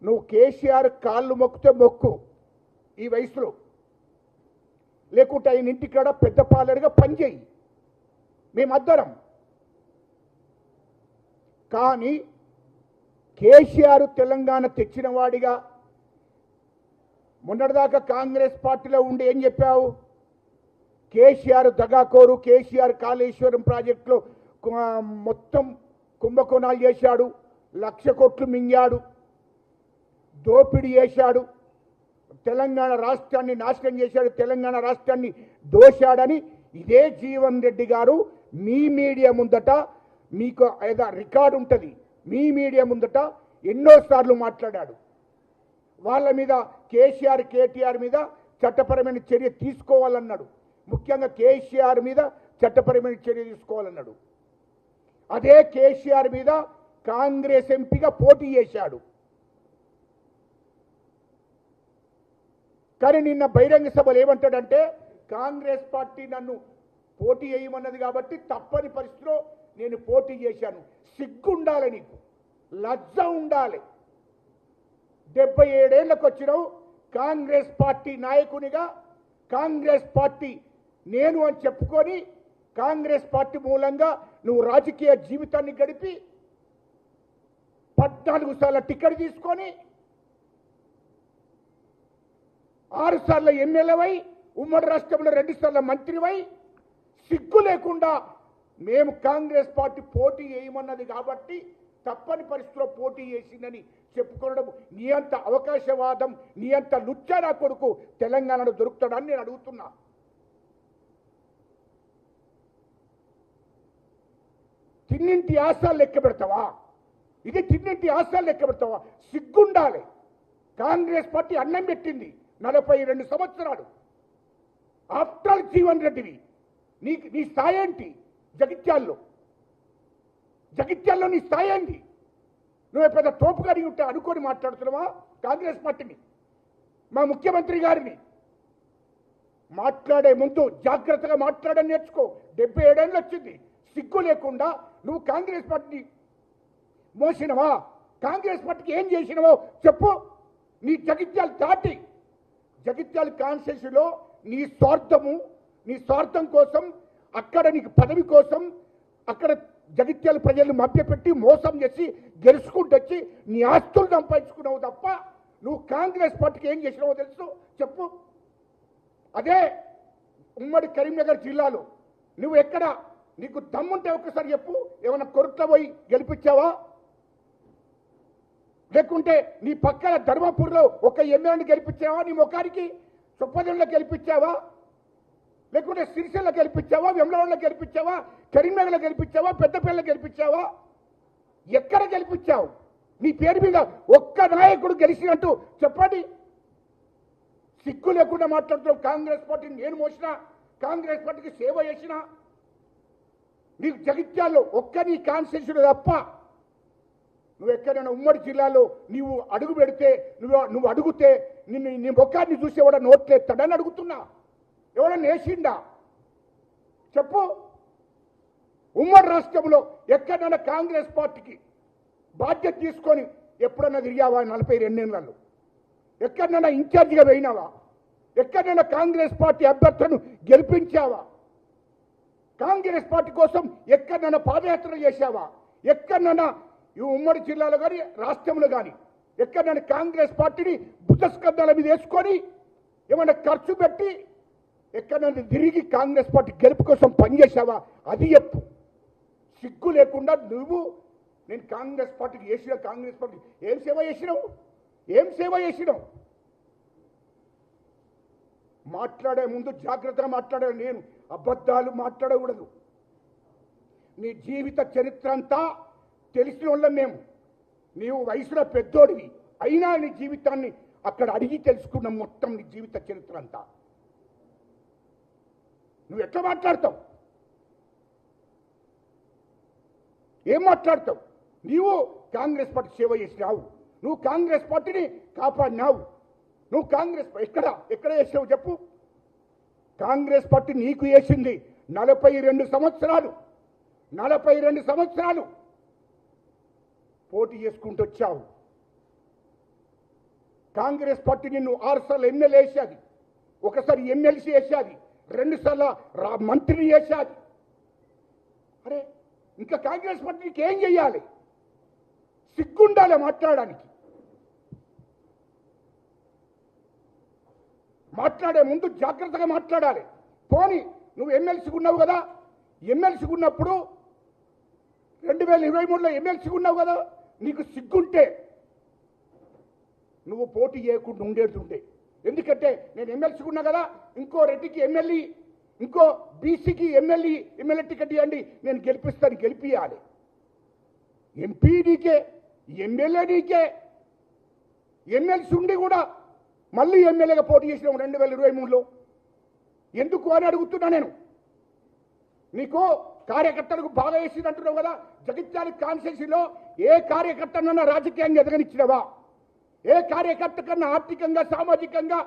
నువ్వు కేసీఆర్ కాళ్ళు మొక్కితే మొక్కు ఈ వయసులో, లేకుంటే ఆయన ఇంటికాడ పెద్ద పాలరుగా పనిచేయి, మేమద్దరం. కానీ కేసీఆర్ తెలంగాణ తెచ్చిన వాడిగా మొన్నటిదాకా కాంగ్రెస్ పార్టీలో ఉండి ఏం చెప్పావు? కేసీఆర్ దగాకోరు, కేసీఆర్ కాళేశ్వరం ప్రాజెక్టులో మొత్తం కుంభకోణాలు చేశాడు, 1,00,000 కోట్లు మింగాడు, దోపిడీ చేశాడు, తెలంగాణ రాష్ట్రాన్ని నాశనం చేశాడు, తెలంగాణ రాష్ట్రాన్ని దోశాడని ఇదే జీవన్ రెడ్డి గారు మీ మీడియా ముందట, మీకు ఏదో రికార్డు ఉంటుంది, మీ మీడియా ముందట ఎన్నోసార్లు మాట్లాడాడు. వాళ్ళ మీద కేసీఆర్ కేటీఆర్ మీద చట్టపరమైన చర్య తీసుకోవాలన్నాడు, ముఖ్యంగా కేసీఆర్ మీద చట్టపరమైన చర్య తీసుకోవాలన్నాడు. అదే కేసీఆర్ మీద కాంగ్రెస్ ఎంపీగా పోటీ చేశాడు. కానీ నిన్న బహిరంగ సభలు ఏమంటాడంటే, కాంగ్రెస్ పార్టీ నన్ను పోటీ చేయమన్నది కాబట్టి తప్పని పరిస్థితిలో నేను పోటీ చేశాను. సిగ్గుండాలి, నీకు లజ్జ ఉండాలి. 77 ఏళ్లకు వచ్చినావు, కాంగ్రెస్ పార్టీ నాయకునిగా కాంగ్రెస్ పార్టీ నేను అని చెప్పుకొని కాంగ్రెస్ పార్టీ మూలంగా నువ్వు రాజకీయ జీవితాన్ని గడిపి 14 సార్ల టికెట్ తీసుకొని 6 సార్ల ఎమ్మెల్యేవై ఉమ్మడి రాష్ట్రంలో 2 సార్ల మంత్రివై సిగ్గు లేకుండా మేము కాంగ్రెస్ పార్టీ పోటీ చేయమన్నది కాబట్టి తప్పని పరిస్థితిలో పోటీ చేసిందని చెప్పుకోవడం నీ అంత అవకాశవాదం, నీ అంత లుచ్చాడా కొడుకు తెలంగాణలో దొరుకుతాడని నేను అడుగుతున్నా. తిన్నింటి ఆశాలు లెక్క పెడతావా? ఇది తిన్నింటి ఆశాలు లెక్క పెడతావా? సిగ్గుండాలి. కాంగ్రెస్ పార్టీ అన్నం పెట్టింది 42 సంవత్సరాలు. ఆఫ్టర్ ఆల్ జీవన్ రెడ్డివి, నీ స్థాయి ఏంటి? జగిత్యాల్లో నీ స్థాయి ఏంటి? నువ్వు పెద్ద తోపుగారి ఉంటే అనుకొని మాట్లాడుతున్నావా కాంగ్రెస్ పార్టీని, మా ముఖ్యమంత్రి గారిని? మాట్లాడే ముందు జాగ్రత్తగా మాట్లాడని నేర్చుకో. 77 ఏళ్ళు వచ్చింది, సిగ్గు లేకుండా నువ్వు కాంగ్రెస్ పార్టీని మోసినవా? కాంగ్రెస్ పార్టీకి ఏం చేసినవో చెప్పు. నీ జగిత్యాలు దాటి జగిత్యాల కాన్స్టిట్యూన్సీలో నీ స్వార్థం కోసం, అక్కడ నీకు పదవి కోసం, అక్కడ జగిత్యాల ప్రజలను మభ్యపెట్టి మోసం చేసి గెలుచుకుంటూ వచ్చి నీ ఆస్తులు సంపాదించుకున్నావు తప్ప నువ్వు కాంగ్రెస్ పార్టీకి ఏం చేసినావో తెలుసు చెప్పు. అదే ఉమ్మడి కరీంనగర్ జిల్లాలో నువ్వు ఎక్కడ, నీకు దమ్ముంటే ఒక్కసారి చెప్పు. ఏమైనా కొరట్ల పోయి గెలిపించావా? లేకుంటే నీ పక్కన ధర్మపూర్లో ఒక ఎమ్మెల్యేని గెలిపించావా? నీ ముఖానికి చొప్పదంలో గెలిపించావా? లేకుంటే సిరిసిల్ల గెలిపించావా? వెమ్లవాడలో గెలిపించావా? కరీంనగర్లో గెలిపించావా? పెద్దపల్లిలో గెలిపించావా? ఎక్కడ గెలిపించావు? నీ పేరు మీద ఒక్క నాయకుడు గెలిచినట్టు చెప్పండి. సిగ్గు లేకుండా మాట్లాడుతున్నావు. కాంగ్రెస్ పార్టీని నేను మోసినా, కాంగ్రెస్ పార్టీకి సేవ చేసినా. నీకు జగిత్యాల్లో ఒక్క నీ కాన్స్టిట్యూషన్ తప్ప నువ్వు ఎక్కడైనా ఉమ్మడి జిల్లాలో నీవు అడుగు పెడితే, నువ్వు అడుగుతే నీ ముఖాన్ని చూసేవాడ నోట్లేస్తాడని అడుగుతున్నా. ఎవడన్నా వేసిండా చెప్పు. ఉమ్మడి రాష్ట్రంలో ఎక్కడైనా కాంగ్రెస్ పార్టీకి బాధ్యత తీసుకొని ఎప్పుడన్నా తిరిగావా? 42 ఏళ్లలో ఎక్కడైనా ఇన్ఛార్జిగా పోయినావా? ఎక్కడైనా కాంగ్రెస్ పార్టీ అభ్యర్థులను గెలిపించావా? కాంగ్రెస్ పార్టీ కోసం ఎక్కడైనా పాదయాత్ర చేశావా? ఎక్కడైనా ఈ ఉమ్మడి జిల్లాలో కానీ రాష్ట్రంలో కానీ ఎక్కడైనా కాంగ్రెస్ పార్టీని భుజస్కంధాల మీద వేసుకొని ఏమైనా ఖర్చు పెట్టి ఎక్కడైనా తిరిగి కాంగ్రెస్ పార్టీ గెలుపు కోసం పనిచేసావా? అది చెప్పు. సిగ్గు లేకుండా నువ్వు నేను కాంగ్రెస్ పార్టీకి చేసిన, కాంగ్రెస్ పార్టీ ఏం సేవ చేసినావు? మాట్లాడే ముందు జాగ్రత్తగా మాట్లాడాను. నేను అబద్ధాలు మాట్లాడకూడదు. నీ జీవిత చరిత్ర అంతా తెలిసిన వాళ్ళం మేము. నీవు వయసులో పెద్దోడివి అయినా నీ జీవితాన్ని అక్కడ అడిగి తెలుసుకున్నాం. మొత్తం నీ జీవిత చరిత్ర అంతా నువ్వు ఎట్లా మాట్లాడతావు? ఏం మాట్లాడతావు? నీవు కాంగ్రెస్ పార్టీ సేవ చేసినావు, నువ్వు కాంగ్రెస్ పార్టీని కాపాడినావు. నువ్వు కాంగ్రెస్ ఎక్కడ చేసావు చెప్పు. కాంగ్రెస్ పార్టీ నీకు చేసింది 42 సంవత్సరాలు పోటీ చేసుకుంటూ వచ్చావు. కాంగ్రెస్ పార్టీ నిన్ను 6 సార్లు ఎమ్మెల్యే వేసేది, ఒకసారి ఎమ్మెల్సీ వేసేది, 2 సార్లు మంత్రిని వేసేది. అరే ఇంకా కాంగ్రెస్ పార్టీకి ఏం చెయ్యాలి? సిగ్గుండాలి మాట్లాడడానికి. మాట్లాడే ముందు జాగ్రత్తగా మాట్లాడాలి. పోని నువ్వు ఎమ్మెల్సీగా ఉన్నావు కదా, ఎమ్మెల్సీగా ఉన్నప్పుడు 2023లో ఎమ్మెల్సీగా ఉన్నావు కదా, నీకు సిగ్గుంటే నువ్వు పోటీ చేయకుండా ఉండేటుండే. ఎందుకంటే నేను ఎమ్మెల్సీగా ఉన్నా కదా, ఇంకో రెడ్డికి ఎమ్మెల్యే, ఇంకో బీసీకి ఎమ్మెల్యే టికెట్ ఇవ్వండి, నేను గెలిపిస్తాను, గెలిపియాలి. ఎంపీ నీకే, ఎమ్మెల్యే నీకే. ఎమ్మెల్సీ ఉండి కూడా మళ్ళీ ఎమ్మెల్యేగా పోటీ చేసినావు 2023లో. ఎందుకు అని అడుగుతున్నా నేను. నీకు కార్యకర్తలకు బాగా వేసింది అంటున్నావు కదా, జగిత్యాల కాన్స్టిట్యూన్సీలో ఏ కార్యకర్తనన్నా రాజకీయంగా ఎదగనిచ్చినవా? ఏ కార్యకర్త కన్నా ఆర్థికంగా సామాజికంగా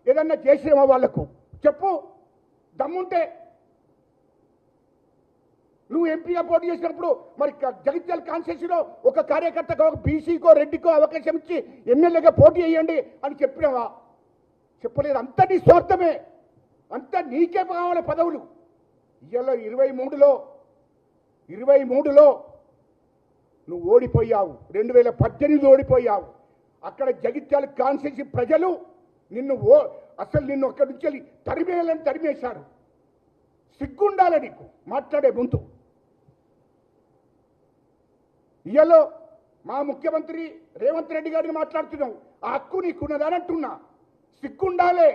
ఏదన్నా చేసినవా? వాళ్లకు చెప్పు దమ్ముంటే. నువ్వు ఎంపీగా పోటీ చేసినప్పుడు మరి జగిత్యాల కాన్స్టిట్యూన్సీలో ఒక కార్యకర్తకు, ఒక బీసీకో రెడ్డికో అవకాశం ఇచ్చి ఎమ్మెల్యేగా పోటీ చేయండి అని చెప్పినావా? చెప్పలేదు. అంతా నీ స్వార్థమే, అంతా నీకే కావాలి పదవులు. ఇవాళ 23లో నువ్వు ఓడిపోయావు, 2018 ఓడిపోయావు. అక్కడ జగిత్యాల కాన్స్టిట్యూన్సీ ప్రజలు అసలు నిన్ను అక్కడి నుంచి తరిమేయాలని తరిమేశారు. సిగ్గుండాలి నీకు మాట్లాడే ముందు. ఇవాళ మా ముఖ్యమంత్రి రేవంత్ రెడ్డి గారిని మాట్లాడుతున్నావు, ఆ హక్కు నీకున్నదని అంటున్నా. సిగ్గుండాలే.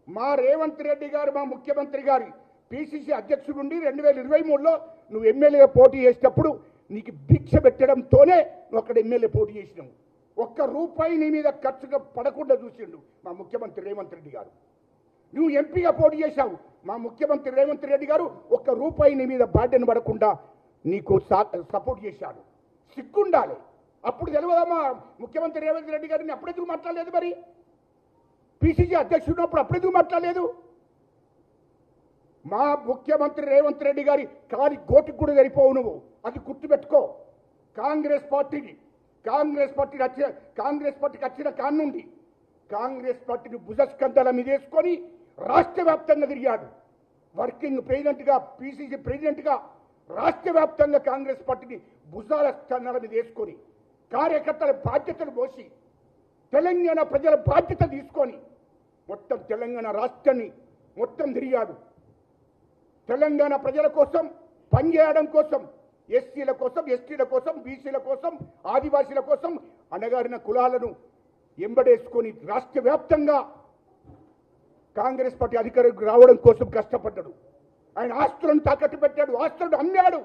మా రేవంత్ రెడ్డి గారు, మా ముఖ్యమంత్రి గారి పిసిసి అధ్యక్షుడు ఉండి 2023లో నువ్వు ఎమ్మెల్యేగా పోటీ చేసేటప్పుడు నీకు భిక్ష పెట్టడంతోనే నువ్వు అక్కడ ఎమ్మెల్యే పోటీ చేసినావు. ₹1 నీ మీద ఖర్చుగా పడకుండా చూసిండు మా ముఖ్యమంత్రి రేవంత్ రెడ్డి గారు. నువ్వు ఎంపీగా పోటీ చేశావు, మా ముఖ్యమంత్రి రేవంత్ రెడ్డి గారు ₹1 నీ మీద బాధ్యత పడకుండా నీకు సపోర్ట్ చేశాడు. సిగ్గుండాలి. అప్పుడు తెలియదా మా ముఖ్యమంత్రి రేవంత్ రెడ్డి గారిని? అప్పుడెందుకు మాట్లాడలేదు? మరి పిసిసి అధ్యక్షుడు ఉన్నప్పుడు అప్పుడెందుకు మాట్లాడలేదు? మా ముఖ్యమంత్రి రేవంత్ రెడ్డి గారి కాలి గోటికి కూడా సరిపోవు నువ్వు, అది గుర్తుపెట్టుకో. కాంగ్రెస్ పార్టీకి వచ్చిన కానుండి కాంగ్రెస్ పార్టీని భుజస్కంధాల మీద వేసుకొని రాష్ట్ర వ్యాప్తంగా తిరిగాడు. వర్కింగ్ ప్రెసిడెంట్గా, పిసిసి ప్రెసిడెంట్గా రాష్ట్ర వ్యాప్తంగా కాంగ్రెస్ పార్టీని భుజాల స్కంధాల మీద వేసుకొని కార్యకర్తల బాధ్యతలు మోసి తెలంగాణ ప్రజల బాధ్యత తీసుకొని మొత్తం తెలంగాణ రాష్ట్రాన్ని మొత్తం తిరిగాడు. తెలంగాణ ప్రజల కోసం పనిచేయడం కోసం, ఎస్సీల కోసం, ఎస్టీల కోసం, బీసీల కోసం, ఆదివాసీల కోసం, అణగారిన కులాలను ఎంబడేసుకొని రాష్ట్ర వ్యాప్తంగా కాంగ్రెస్ పార్టీ అధికారికి రావడం కోసం కష్టపడ్డాడు. ఆయన ఆస్తులను తాకట్టు పెట్టాడు, ఆస్తులను అమ్మాడు,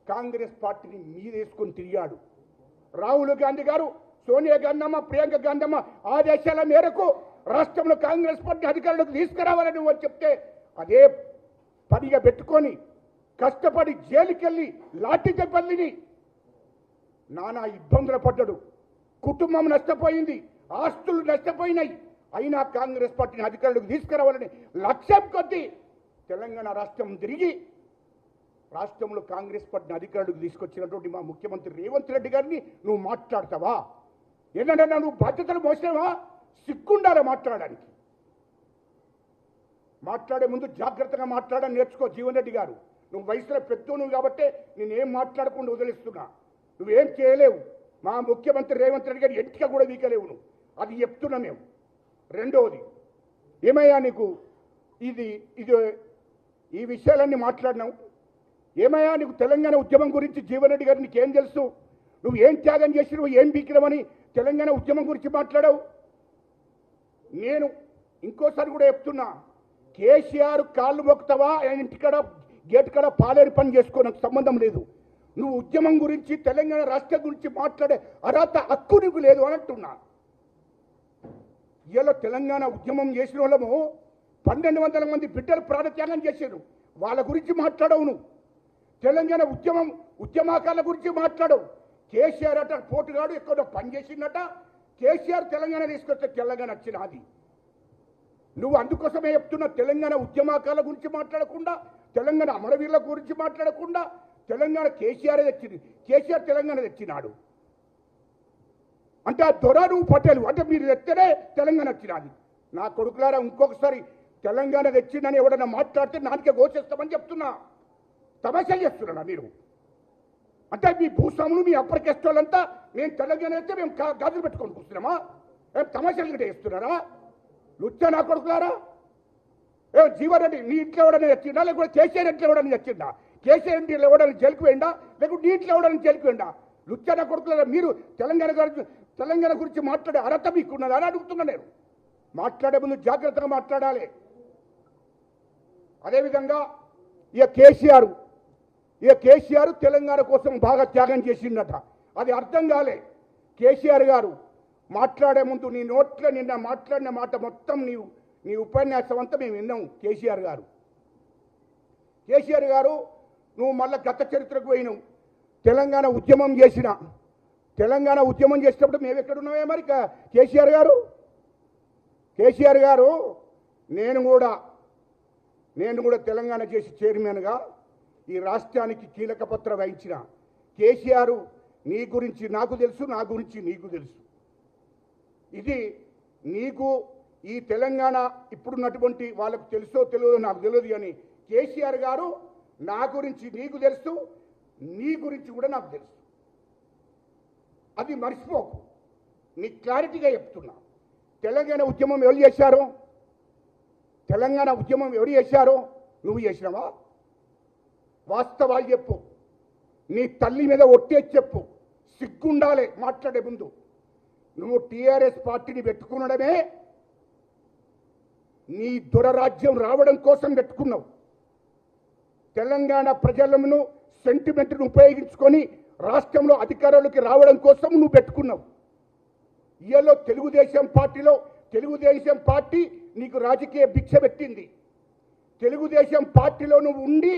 కాంగ్రెస్ పార్టీని మీదేసుకొని తిరిగాడు. రాహుల్ గాంధీ గారు, సోనియా గాంధీ, ప్రియాంక గాంధీ ఆదేశాల మేరకు రాష్ట్రంలో కాంగ్రెస్ పార్టీ అధికారులకు తీసుకురావాలని నువ్వు చెప్తే అదే పనిగా పెట్టుకొని కష్టపడి జైలుకెళ్ళి లాఠీ దెబ్బల్ని నానా ఇబ్బందులు పడ్డాడు. కుటుంబం నష్టపోయింది, ఆస్తులు నష్టపోయినాయి. అయినా కాంగ్రెస్ పార్టీని అధికారులకు తీసుకురావాలని లక్ష్యం కొద్దీ తెలంగాణ రాష్ట్రం తిరిగి రాష్ట్రంలో కాంగ్రెస్ పార్టీని అధికారులకు తీసుకొచ్చినటువంటి మా ముఖ్యమంత్రి రేవంత్ రెడ్డి గారిని నువ్వు మాట్లాడతావా? ఏంటంటే నువ్వు బాధ్యతలు మోసినావా? సిగ్గుండాలి మాట్లాడడానికి. మాట్లాడే ముందు జాగ్రత్తగా మాట్లాడని నేర్చుకో జీవన్ రెడ్డి గారు. నువ్వు వయసులో పెద్దోను కాబట్టి నేనేం మాట్లాడకుండా వదిలిస్తున్నా. నువ్వేం చేయలేవు. మా ముఖ్యమంత్రి రేవంత్ రెడ్డి గారు ఎంటిక కూడా వీకలేవు నువ్వు, అది చెప్తున్నా మేము. రెండవది ఏమయ్యా నీకు ఈ విషయాలన్నీ మాట్లాడినావు. ఏమయ్యా నీకు తెలంగాణ ఉద్యమం గురించి జీవన్ రెడ్డి గారు నీకేం తెలుసు? నువ్వు ఏం త్యాగం చేసినావు, ఏం బీకినావని తెలంగాణ ఉద్యమం గురించి మాట్లాడావు. నేను ఇంకోసారి కూడా చెప్తున్నా, కేసీఆర్ కాళ్ళు మొక్కుతావా, ఆయన ఇంటికాడ గేట్ కాడ పాలేరు పని చేసుకో, నాకు సంబంధం లేదు. నువ్వు ఉద్యమం గురించి, తెలంగాణ రాష్ట్రం గురించి మాట్లాడే అర్హత, హక్కు నీకు లేదు అని అంటున్నా. ఇలా తెలంగాణ ఉద్యమం చేసిన వాళ్ళము 1200 మంది బిడ్డలు ప్రాణత్యాగం చేశారు. వాళ్ళ గురించి మాట్లాడవు నువ్వు. తెలంగాణ ఉద్యమకారుల గురించి మాట్లాడవు. కేసీఆర్ అట పోటుగాడు ఎక్కడో పనిచేసిందట, కేసీఆర్ తెలంగాణ తీసుకొస్తే తెలంగాణ వచ్చినది. నువ్వు అందుకోసమే చెప్తున్నా, తెలంగాణ ఉద్యమకారుల గురించి మాట్లాడకుండా, తెలంగాణ అమరవీరుల గురించి మాట్లాడకుండా, తెలంగాణ కేసీఆర్ తెచ్చింది, కేసీఆర్ తెలంగాణ తెచ్చినాడు. అంటే ఆ దొర నువ్వు పటేలు అంటే మీరు తెస్తేనే తెలంగాణ వచ్చినది. నా కొడుకులారా ఇంకొకసారి తెలంగాణ తెచ్చిందని ఎవడన్నా మాట్లాడితే నాకే గోచేస్తామని చెప్తున్నా. తమాషా చేస్తున్నారా మీరు? అంటే మీ భూస్వాములు మీ అప్పర్ కాస్ట్ వాళ్ళంతా మేము తెలంగాణ అయితే మేము గాజులు పెట్టుకొని కూర్చున్నామా? ఏం తమాషాలు గిట్ట చేస్తున్నారా? లుచ్చా నా కొడుకులారా? ఏం జీవరెడ్డి నీ ఇంట్లో ఎవడన్నా తెచ్చిండా లేకపోతే కేసీఆర్ ఇంట్లో ఎవడన్నా తెచ్చిండా? కేసీఆర్ ఇంట్లో ఎవడన్నా జైలుకు పోయిందా లేకపోతే నీ ఇంట్లో ఎవడన్నా జైలుకు పోయిందా? లుచ్చా నా కొడుకులారా, మీరు తెలంగాణ గురించి మాట్లాడే అర్హత మీకున్నదా అని అడుగుతున్నా నేను. మాట్లాడే ముందు జాగ్రత్తగా మాట్లాడాలి. అదేవిధంగా ఇక కేసీఆర్ తెలంగాణ కోసం బాగా త్యాగం చేసిందట. అది అర్థం కాలే. కేసీఆర్ గారు మాట్లాడే ముందు నీ నోట్లో నిన్న మాట్లాడిన మాట మొత్తం నీ ఉపన్యాసం అంతా మేము విన్నాం. కేసీఆర్ గారు నువ్వు మళ్ళీ గత చరిత్రకు పోయినావు. తెలంగాణ ఉద్యమం చేసినప్పుడు మేము ఎక్కడున్నామే మరి? కేసీఆర్ గారు నేను కూడా తెలంగాణ చేసి చైర్మన్గా ఈ రాష్ట్రానికి కీలక పాత్ర వహించిన. కేసీఆర్ నీ గురించి నాకు తెలుసు, నా గురించి నీకు తెలుసు. ఇది నీకు ఈ తెలంగాణ ఇప్పుడున్నటువంటి వాళ్ళకు తెలుసో తెలియదో నాకు తెలియదు, కానీ కేసీఆర్ గారు నా గురించి నీకు తెలుసు, నీ గురించి కూడా నాకు తెలుసు. అది మర్చిపోకు. నీ క్లారిటీగా చెప్తున్నా. తెలంగాణ ఉద్యమం ఎవరు చేశారో నువ్వు చేసినావా? వాస్తవాలు చెప్పు. నీ తల్లి మీద ఒట్టేసి చెప్పు. సిగ్గుండాలి మాట్లాడే ముందు. నువ్వు టీఆర్ఎస్ పార్టీని పెట్టుకునడమే నీ దురరాజ్యం రావడం కోసం పెట్టుకున్నావు. తెలంగాణ ప్రజలను సెంటిమెంట్ను ఉపయోగించుకొని రాష్ట్రంలో అధికారంలోకి రావడం కోసం నువ్వు పెట్టుకున్నావు. ఇయలో తెలుగుదేశం పార్టీ నీకు రాజకీయ భిక్ష పెట్టింది. తెలుగుదేశం పార్టీలో నువ్వు ఉండి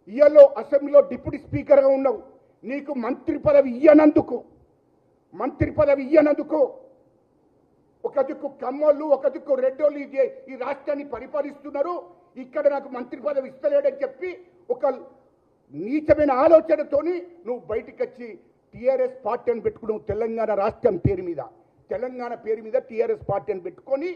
ఇయలో అసెంబ్లీలో డిప్యూటీ స్పీకర్గా ఉన్నావు. నీకు మంత్రి పదవి ఇయ్యనందుకు ఒక దిక్కు కమ్మోళ్ళు, ఒక దిక్కు రెడ్డోళ్ళు ఈ రాష్ట్రాన్ని పరిపాలిస్తున్నారు. ఇక్కడ నాకు మంత్రి పదవి ఇస్తలేడని చెప్పి ఒక నీచమైన ఆలోచనతోని నువ్వు బయటికి వచ్చి టీఆర్ఎస్ పార్టీ అని పెట్టుకున్నావు. తెలంగాణ రాష్ట్రం పేరు మీద టీఆర్ఎస్ పార్టీ అని పెట్టుకొని